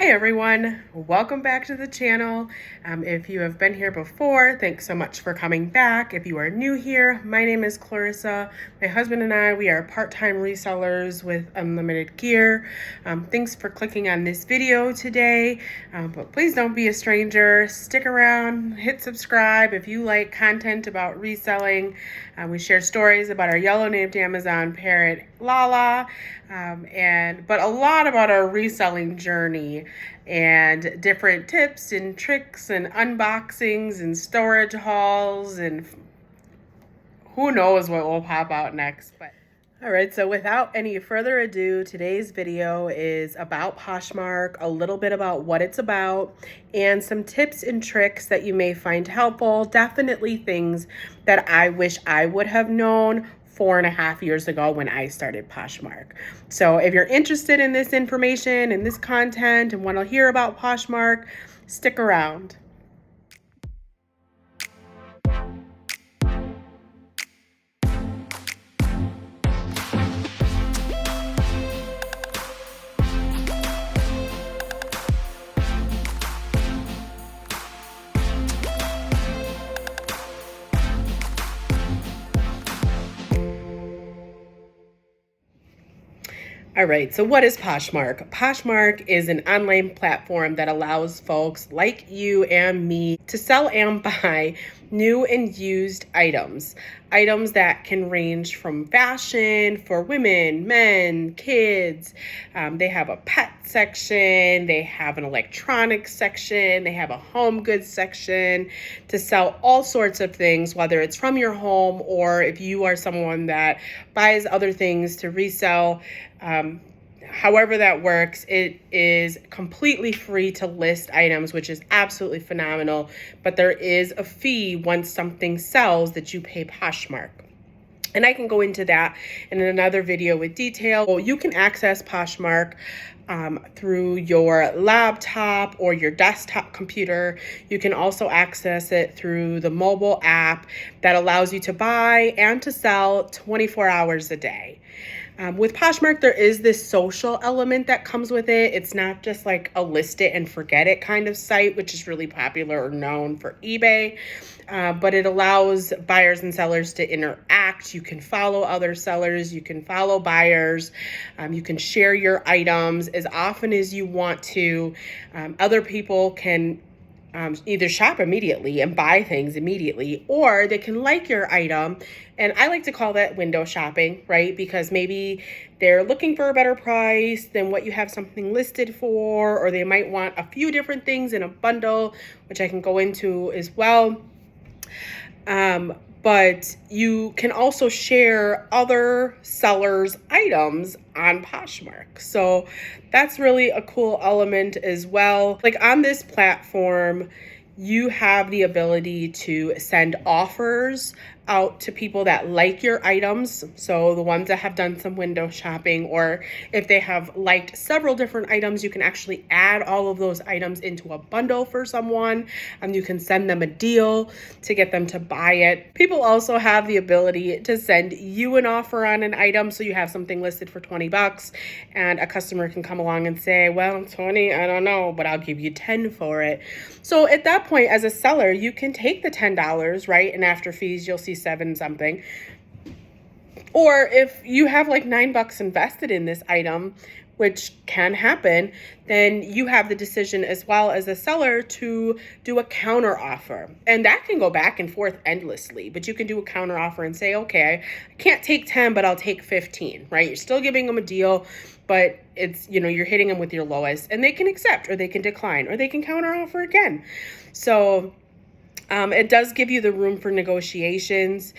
Hi everyone, welcome back to the channel. If you have been here before, thanks so much for coming back. If you are new here, my name is Clarissa. My husband and I, we are part-time resellers with Unlimited Gear. Thanks for clicking on this video today, but please don't be a stranger. Stick around, hit subscribe if you like content about reselling. We share stories about our yellow-named Amazon parrot, Lala, but a lot about our reselling journey and different tips and tricks and unboxings and storage hauls and who knows what will pop out next. But all right, so without any further ado, today's video is about Poshmark, a little bit about what it's about, and some tips and tricks that you may find helpful. Definitely things that I wish I would have known 4.5 years ago when I started Poshmark. So if you're interested in this information and this content and want to hear about Poshmark, stick around. All right, so what is Poshmark? Poshmark is an online platform that allows folks like you and me to sell and buy new and used items. Items that can range from fashion for women, men, kids. They have a pet section, they have an electronics section, they have a home goods section to sell all sorts of things, whether it's from your home or if you are someone that buys other things to resell. However that works, it is completely free to list items, which is absolutely phenomenal. But there is a fee once something sells that you pay Poshmark. And I can go into that in another video with detail. Well, you can access Poshmark through your laptop or your desktop computer. You can also access it through the mobile app that allows you to buy and to sell 24 hours a day. With Poshmark, there is this social element that comes with it. It's not just like a list it and forget it kind of site, which is really popular or known for eBay, but it allows buyers and sellers to interact. You can follow other sellers, you can follow buyers, you can share your items as often as you want to. Other people can either shop immediately and buy things immediately, or they can like your item. And I like to call that window shopping, right? Because maybe they're looking for a better price than what you have something listed for, or they might want a few different things in a bundle, which I can go into as well. But you can also share other sellers' items on Poshmark. So that's really a cool element as well. Like on this platform, you have the ability to send offers out to people that like your items. So the ones that have done some window shopping, or if they have liked several different items, you can actually add all of those items into a bundle for someone, and you can send them a deal to get them to buy it. People also have the ability to send you an offer on an item. So you have something listed for 20 bucks and a customer can come along and say, well, 20, I don't know, but I'll give you 10 for it. So at that point, as a seller, you can take the $10, right? And after fees, you'll see 7 something. Or if you have like $9 invested in this item, which can happen, then you have the decision as well as a seller to do a counter offer. And that can go back and forth endlessly, but you can do a counter offer and say, okay, I can't take 10, but I'll take 15, right? You're still giving them a deal, but it's, you're hitting them with your lowest, and they can accept or they can decline or they can counter offer again. So it does give you the room for negotiations,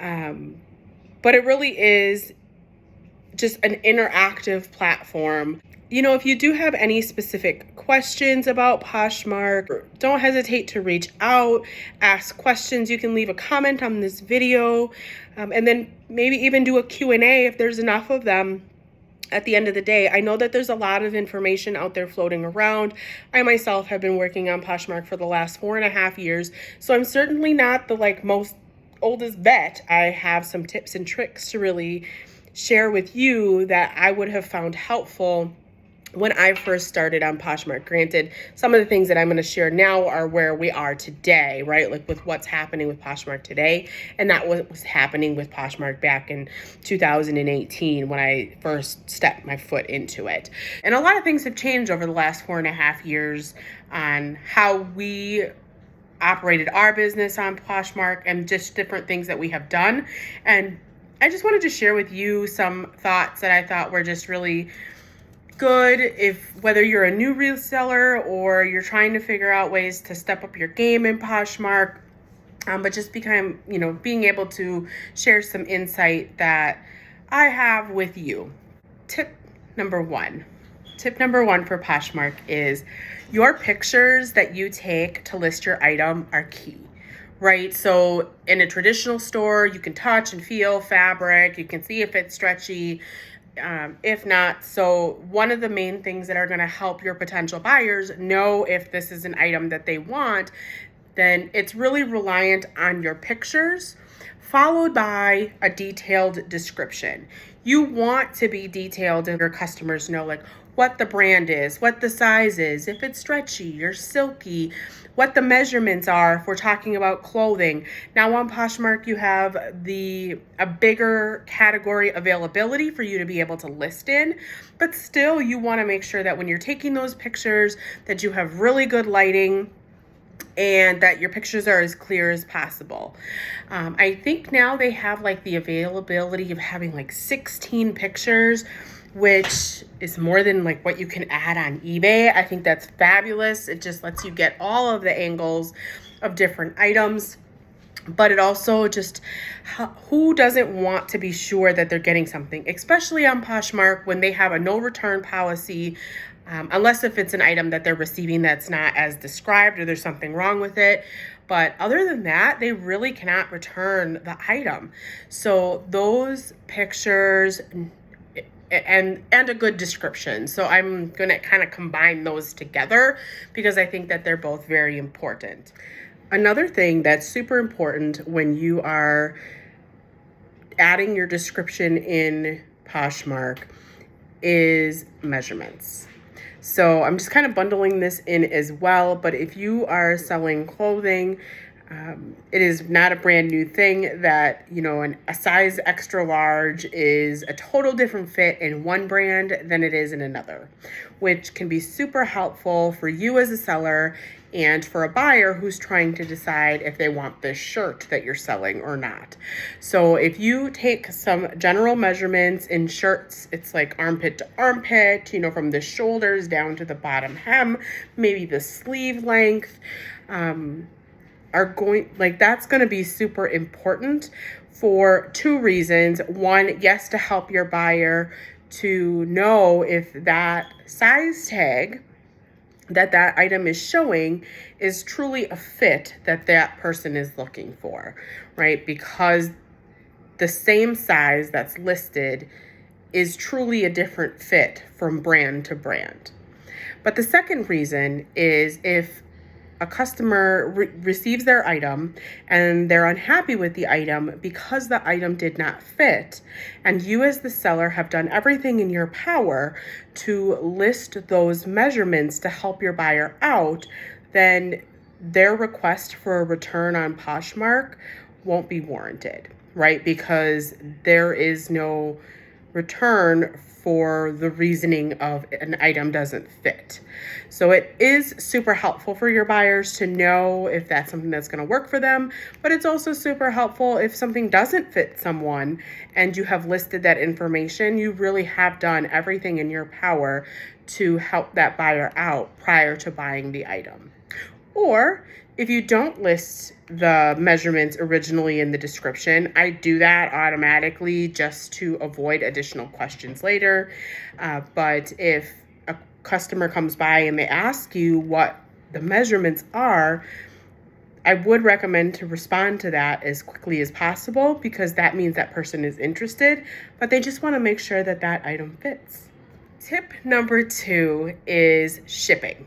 but it really is just an interactive platform. If you do have any specific questions about Poshmark, don't hesitate to reach out, ask questions. You can leave a comment on this video, and then maybe even do a Q&A if there's enough of them. At the end of the day, I know that there's a lot of information out there floating around. I myself have been working on Poshmark for the last 4.5 years, so I'm certainly not the most oldest vet. I have some tips and tricks to really share with you that I would have found helpful when I first started on Poshmark. Granted, some of the things that I'm going to share now are where we are today, right? Like with what's happening with Poshmark today, and not what was happening with Poshmark back in 2018 when I first stepped my foot into it. And a lot of things have changed over the last 4.5 years on how we operated our business on Poshmark and just different things that we have done. And I just wanted to share with you some thoughts that I thought were just really good, if whether you're a new reseller or you're trying to figure out ways to step up your game in Poshmark, but just being able to share some insight that I have with you. Tip number one for Poshmark is your pictures that you take to list your item are key. Right? So in a traditional store, you can touch and feel fabric. You can see if it's stretchy. If not, so one of the main things that are going to help your potential buyers know if this is an item that they want, then it's really reliant on your pictures, followed by a detailed description. You want to be detailed and your customers know like what the brand is, what the size is, if it's stretchy or silky, what the measurements are if we're talking about clothing. Now on Poshmark, you have a bigger category availability for you to be able to list in, but still you want to make sure that when you're taking those pictures that you have really good lighting and that your pictures are as clear as possible. I think now they have like the availability of having like 16 pictures, which is more than like what you can add on eBay. I think that's fabulous. It just lets you get all of the angles of different items. But it also just, who doesn't want to be sure that they're getting something, especially on Poshmark when they have a no return policy, unless if it's an item that they're receiving that's not as described or there's something wrong with it. But other than that, they really cannot return the item. So those pictures and a good description. So I'm going to kind of combine those together because I think that they're both very important. Another thing that's super important when you are adding your description in Poshmark is measurements. So I'm just kind of bundling this in as well, but if you are selling clothing, it is not a brand new thing that, a size extra large is a total different fit in one brand than it is in another, which can be super helpful for you as a seller and for a buyer who's trying to decide if they want this shirt that you're selling or not. So if you take some general measurements in shirts, it's like armpit to armpit, from the shoulders down to the bottom hem, maybe the sleeve length, that's going to be super important for two reasons. One, yes, to help your buyer to know if that size tag that item is showing is truly a fit that person is looking for, right? Because the same size that's listed is truly a different fit from brand to brand. But the second reason is if a customer receives their item and they're unhappy with the item because the item did not fit, and you as the seller have done everything in your power to list those measurements to help your buyer out, then their request for a return on Poshmark won't be warranted, right? Because there is no return for the reasoning of an item doesn't fit. So it is super helpful for your buyers to know if that's something that's going to work for them, but it's also super helpful if something doesn't fit someone and you have listed that information, you really have done everything in your power to help that buyer out prior to buying the item. Or if you don't list the measurements originally in the description, I do that automatically just to avoid additional questions later. But if a customer comes by and they ask you what the measurements are, I would recommend to respond to that as quickly as possible because that means that person is interested, but they just want to make sure that that item fits. Tip number 2 is shipping.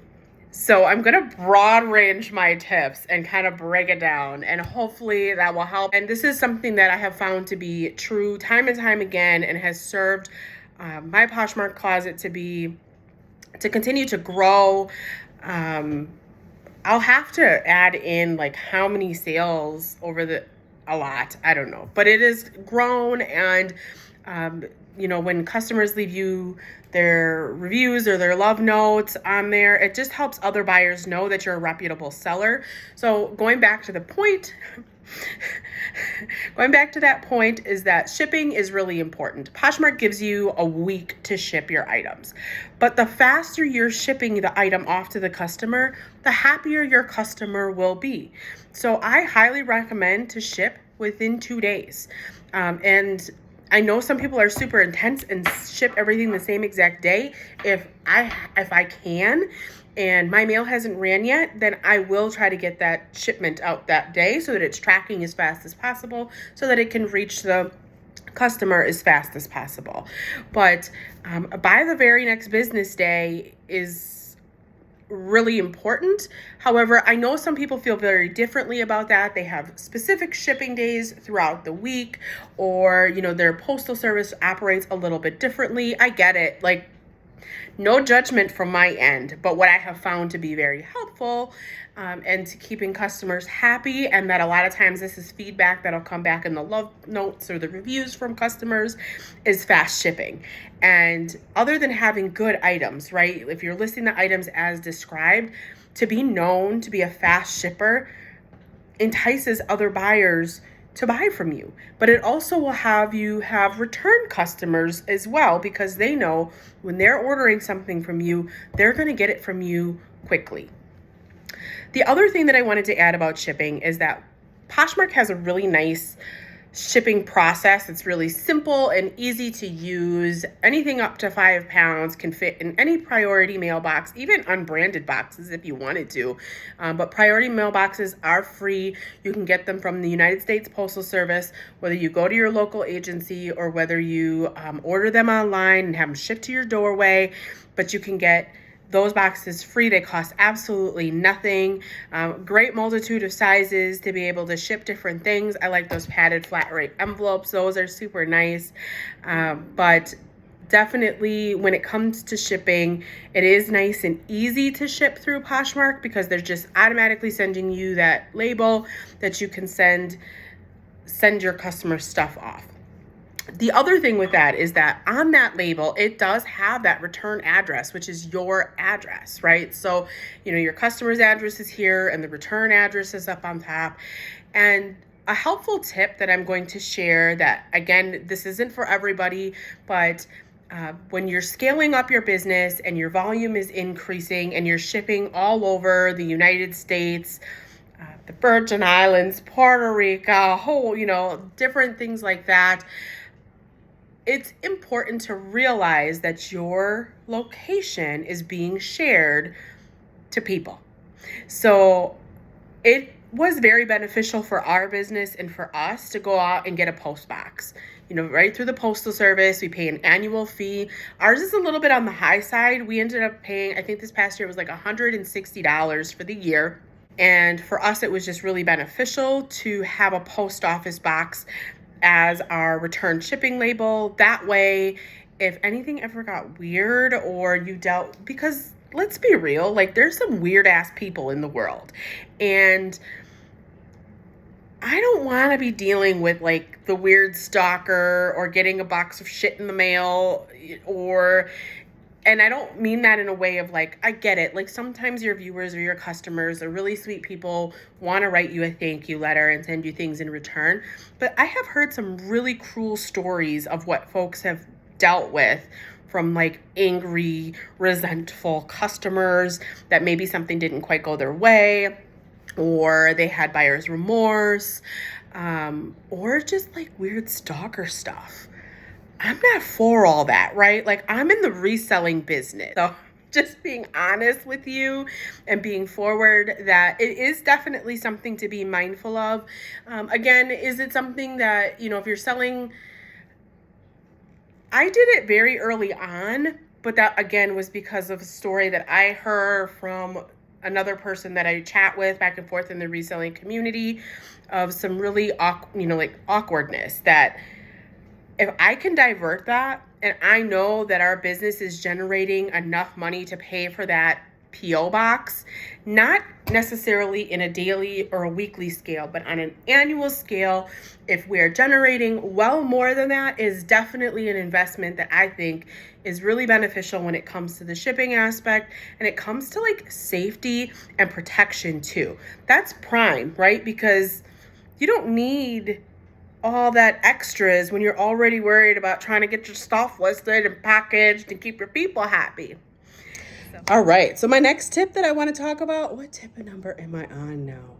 So I'm going to broad range my tips and kind of break it down, and hopefully that will help. And this is something that I have found to be true time and time again and has served my Poshmark closet to be to continue to grow, I'll have to add in like how many sales a lot. I don't know, but it has grown. And, when customers leave you their reviews or their love notes on there, it just helps other buyers know that you're a reputable seller. So going back to that point is that shipping is really important. Poshmark gives you a week to ship your items, but the faster you're shipping the item off to the customer, the happier your customer will be. So I highly recommend to ship within 2 days. And I know some people are super intense and ship everything the same exact day. If I can, and my mail hasn't ran yet, then I will try to get that shipment out that day so that it's tracking as fast as possible so that it can reach the customer as fast as possible. But by the very next business day is really important. However, I know some people feel very differently about that. They have specific shipping days throughout the week, or, their postal service operates a little bit differently. I get it. Like, no judgment from my end, but what I have found to be very helpful and to keeping customers happy, and that a lot of times this is feedback that'll come back in the love notes or the reviews from customers, is fast shipping. And other than having good items, right? If you're listing the items as described, to be known to be a fast shipper entices other buyers to buy from you. But it also will have you have return customers as well, because they know when they're ordering something from you, they're going to get it from you quickly. The other thing that I wanted to add about shipping is that Poshmark has a really nice shipping process. It's really simple and easy to use. Anything up to 5 pounds can fit in any priority mailbox, even unbranded boxes if you wanted to. But priority mailboxes are free. You can get them from the United States Postal Service, whether you go to your local agency or whether you order them online and have them shipped to your doorway. But you can get those boxes free. They cost absolutely nothing. Great multitude of sizes to be able to ship different things. I like those padded flat rate envelopes. Those are super nice. But definitely when it comes to shipping, it is nice and easy to ship through Poshmark because they're just automatically sending you that label that you can send your customer stuff off. The other thing with that is that on that label, it does have that return address, which is your address, right? So, your customer's address is here and the return address is up on top. And a helpful tip that I'm going to share that, again, this isn't for everybody, but when you're scaling up your business and your volume is increasing and you're shipping all over the United States, the Virgin Islands, Puerto Rico, different things like that, it's important to realize that your location is being shared to people. So it was very beneficial for our business and for us to go out and get a post box. Right through the postal service, we pay an annual fee. Ours is a little bit on the high side. We ended up paying, I think this past year was like $160 for the year. And for us, it was just really beneficial to have a post office box as our return shipping label. That way, if anything ever got weird or you because let's be real, like there's some weird ass people in the world. And I don't want to be dealing with like the weird stalker or getting a box of shit in the mail and I don't mean that in a way of like, I get it. Like sometimes your viewers or your customers are really sweet people, want to write you a thank you letter and send you things in return. But I have heard some really cruel stories of what folks have dealt with from like angry, resentful customers that maybe something didn't quite go their way, or they had buyer's remorse, or just like weird stalker stuff. I'm not for all that, right? Like I'm in the reselling business. So just being honest with you and being forward that it is definitely something to be mindful of. Again, is it something that, if you're selling, I did it very early on, but that again was because of a story that I heard from another person that I chat with back and forth in the reselling community of some really awkwardness that if I can divert that and I know that our business is generating enough money to pay for that PO box, not necessarily in a daily or a weekly scale, but on an annual scale, if we're generating well more than that, is definitely an investment that I think is really beneficial when it comes to the shipping aspect, and it comes to like safety and protection too. That's prime, right? Because you don't need all that extras when you're already worried about trying to get your stuff listed and packaged and keep your people happy. All right, so my next tip that I want to talk about, what tip number am I on now?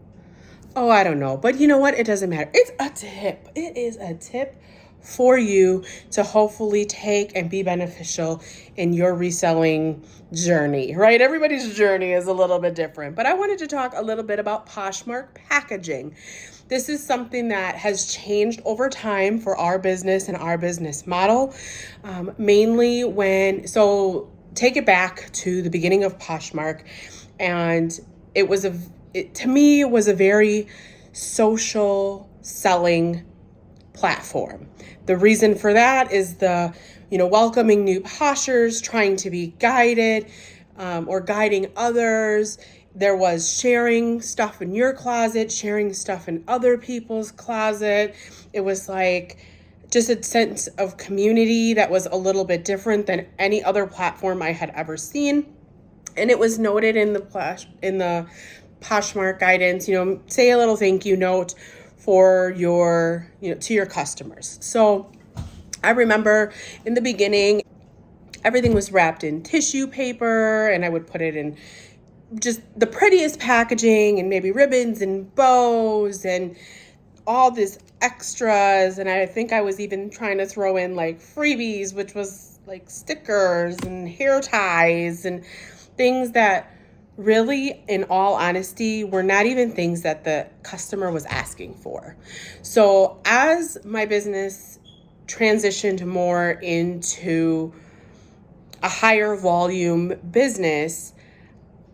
Oh, I don't know, but you know what? It doesn't matter. It's a tip. It is a tip for you to hopefully take and be beneficial in your reselling journey, right? Everybody's journey is a little bit different, but I wanted to talk a little bit about Poshmark packaging. This is something that has changed over time for our business and our business model, mainly take it back to the beginning of Poshmark, and to me, it was a very social selling platform. The reason for that is welcoming new Poshers, trying to be guided, or guiding others. There was sharing stuff in your closet, sharing stuff in other people's closet. It was like just a sense of community that was a little bit different than any other platform I had ever seen. And it was noted in the Poshmark guidance, say a little thank you note for to your customers. So I remember in the beginning, everything was wrapped in tissue paper, and I would put it in just the prettiest packaging and maybe ribbons and bows and all this extras. And I think I was even trying to throw in like freebies, which was like stickers and hair ties and things that really, in all honesty, were not even things that the customer was asking for. So as my business transitioned more into a higher volume business,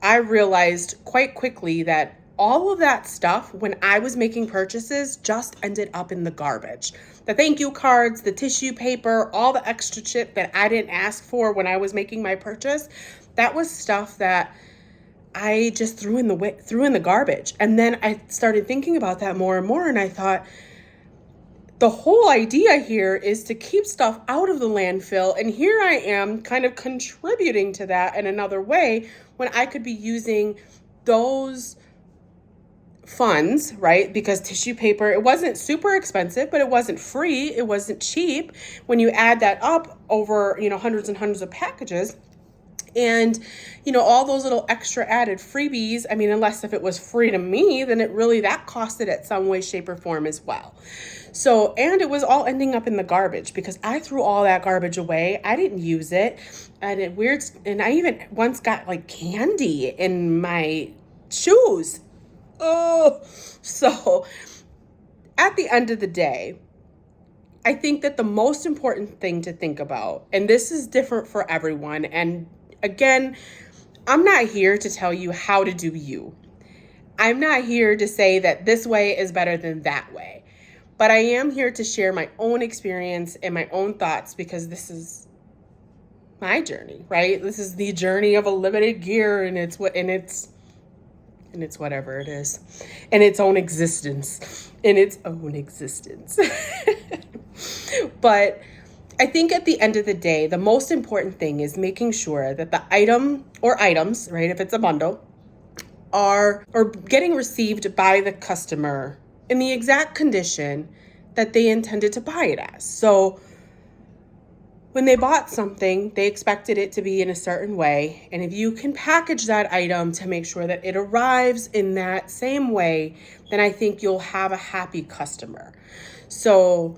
I realized quite quickly that all of that stuff, when I was making purchases, just ended up in the garbage. The thank you cards, the tissue paper, all the extra shit that I didn't ask for when I was making my purchase, that was stuff that I just threw in the garbage. And then I started thinking about that more and more, and I thought, the whole idea here is to keep stuff out of the landfill, and here I am kind of contributing to that in another way when I could be using those funds, right? Because tissue paper, it wasn't super expensive, but it wasn't free, it wasn't cheap. When you add that up over, hundreds and hundreds of packages, and, all those little extra added freebies, unless if it was free to me, then that costed at some way, shape, or form as well. So, and it was all ending up in the garbage because I threw all that garbage away. I didn't use it. And I even once got like candy in my shoes. Oh, so at the end of the day, I think that the most important thing to think about, and this is different for everyone, and again, I'm not here to tell you how to do you. I'm not here to say that this way is better than that way. But I am here to share my own experience and my own thoughts because this is my journey, right? This is the journey of a limited gear, and it's whatever it is, in its own existence. But I think at the end of the day, the most important thing is making sure that the item or items, right, if it's a bundle, are getting received by the customer in the exact condition that they intended to buy it as. So when they bought something, they expected it to be in a certain way. And if you can package that item to make sure that it arrives in that same way, then I think you'll have a happy customer. So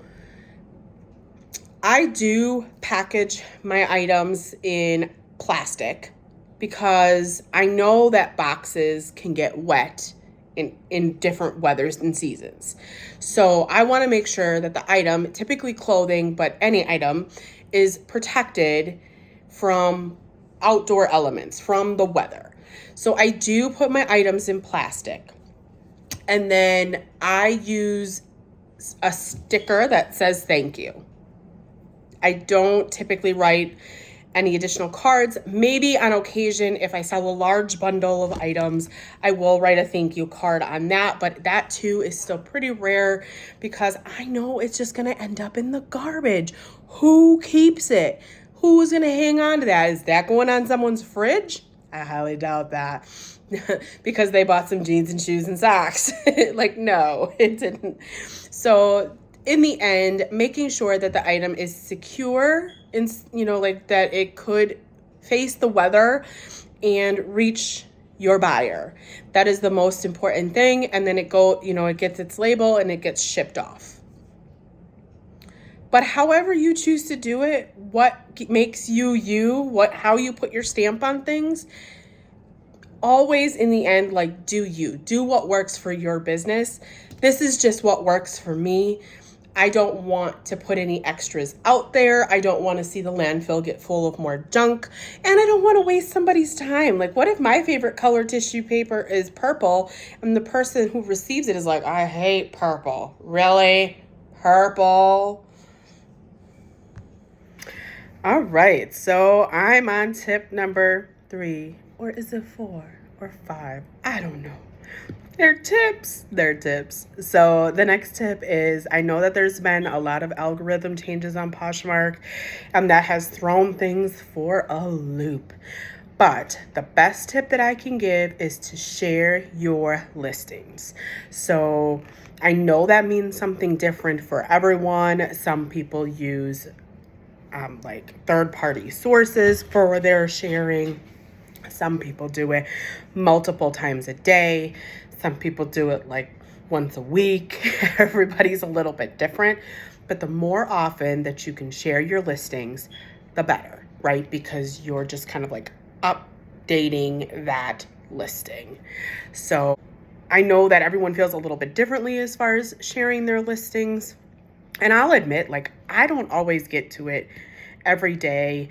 I do package my items in plastic because I know that boxes can get wet in different weathers and seasons. So I want to make sure that the item, typically clothing, but any item, is protected from outdoor elements, from the weather. So I do put my items in plastic. And then I use a sticker that says thank you. I don't typically write any additional cards. Maybe on occasion, if I sell a large bundle of items, I will write a thank you card on that, but that too is still pretty rare because I know it's just gonna end up in the garbage. Who keeps it? Who's gonna hang on to that? Is that going on someone's fridge? I highly doubt that. Because they bought some jeans and shoes and socks. Like, no, it didn't. So in the end, making sure that the item is secure, and like that it could face the weather and reach your buyer. That is the most important thing. And then it gets its label and it gets shipped off. But however you choose to do it, what makes you, how you put your stamp on things, always in the end, like, do what works for your business. This is just what works for me. I don't want to put any extras out there. I don't want to see the landfill get full of more junk. And I don't want to waste somebody's time. Like, what if my favorite color tissue paper is purple and the person who receives it is like, I hate purple. Really? Purple? All right. So I'm on tip number 3. Or is it 4 or 5? I don't know. They're tips. So the next tip is, I know that there's been a lot of algorithm changes on Poshmark, and that has thrown things for a loop. But the best tip that I can give is to share your listings. So I know that means something different for everyone. Some people use like third-party sources for their sharing. Some people do it multiple times a day. Some people do it like once a week. Everybody's a little bit different. But the more often that you can share your listings, the better, right? Because you're just kind of like updating that listing. So I know that everyone feels a little bit differently as far as sharing their listings. And I'll admit, like, I don't always get to it every day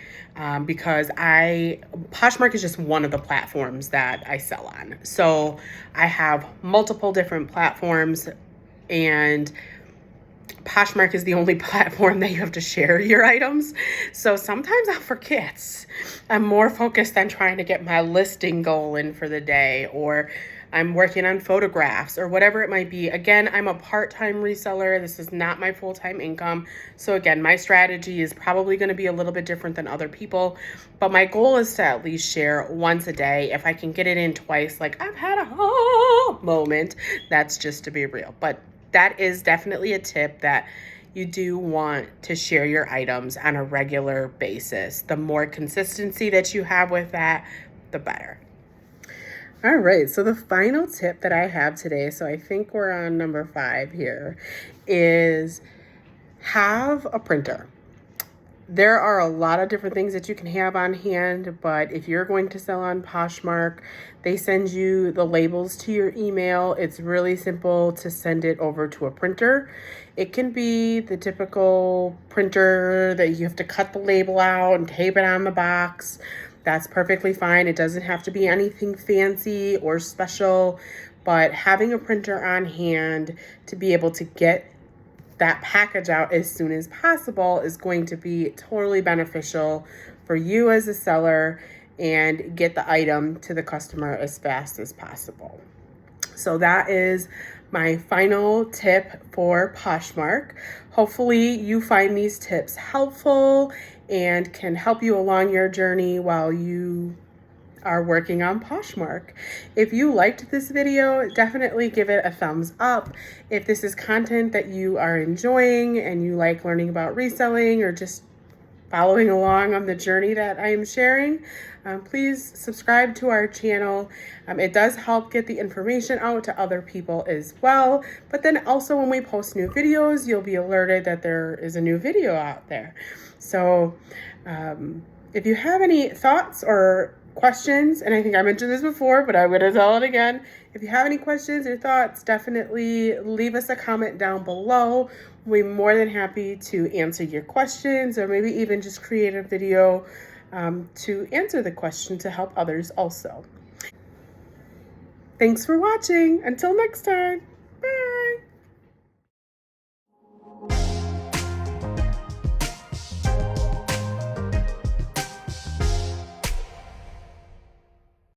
because Poshmark is just one of the platforms that I sell on. So I have multiple different platforms, and Poshmark is the only platform that you have to share your items. So sometimes I'll forget. I'm more focused on trying to get my listing goal in for the day, or I'm working on photographs or whatever it might be. Again, I'm a part-time reseller. This is not my full-time income. So again, my strategy is probably going to be a little bit different than other people, but my goal is to at least share once a day. If I can get it in twice, like I've had a moment, that's just to be real. But that is definitely a tip, that you do want to share your items on a regular basis. The more consistency that you have with that, the better. All right, so the final tip that I have today, so I think we're on number 5 here, is have a printer. There are a lot of different things that you can have on hand, but if you're going to sell on Poshmark, they send you the labels to your email. It's really simple to send it over to a printer. It can be the typical printer that you have to cut the label out and tape it on the box. That's perfectly fine. It doesn't have to be anything fancy or special, but having a printer on hand to be able to get that package out as soon as possible is going to be totally beneficial for you as a seller, and get the item to the customer as fast as possible. So that is my final tip for Poshmark. Hopefully you find these tips helpful and can help you along your journey while you are working on Poshmark. If you liked this video, definitely give it a thumbs up. If this is content that you are enjoying and you like learning about reselling or just following along on the journey that I am sharing, please subscribe to our channel. It does help get the information out to other people as well. But then also when we post new videos, you'll be alerted that there is a new video out there. So if you have any thoughts or questions, and I think I mentioned this before, but I'm going to tell it again. If you have any questions or thoughts, definitely leave us a comment down below. We're more than happy to answer your questions, or maybe even just create a video to answer the question to help others also. Thanks for watching. Until next time.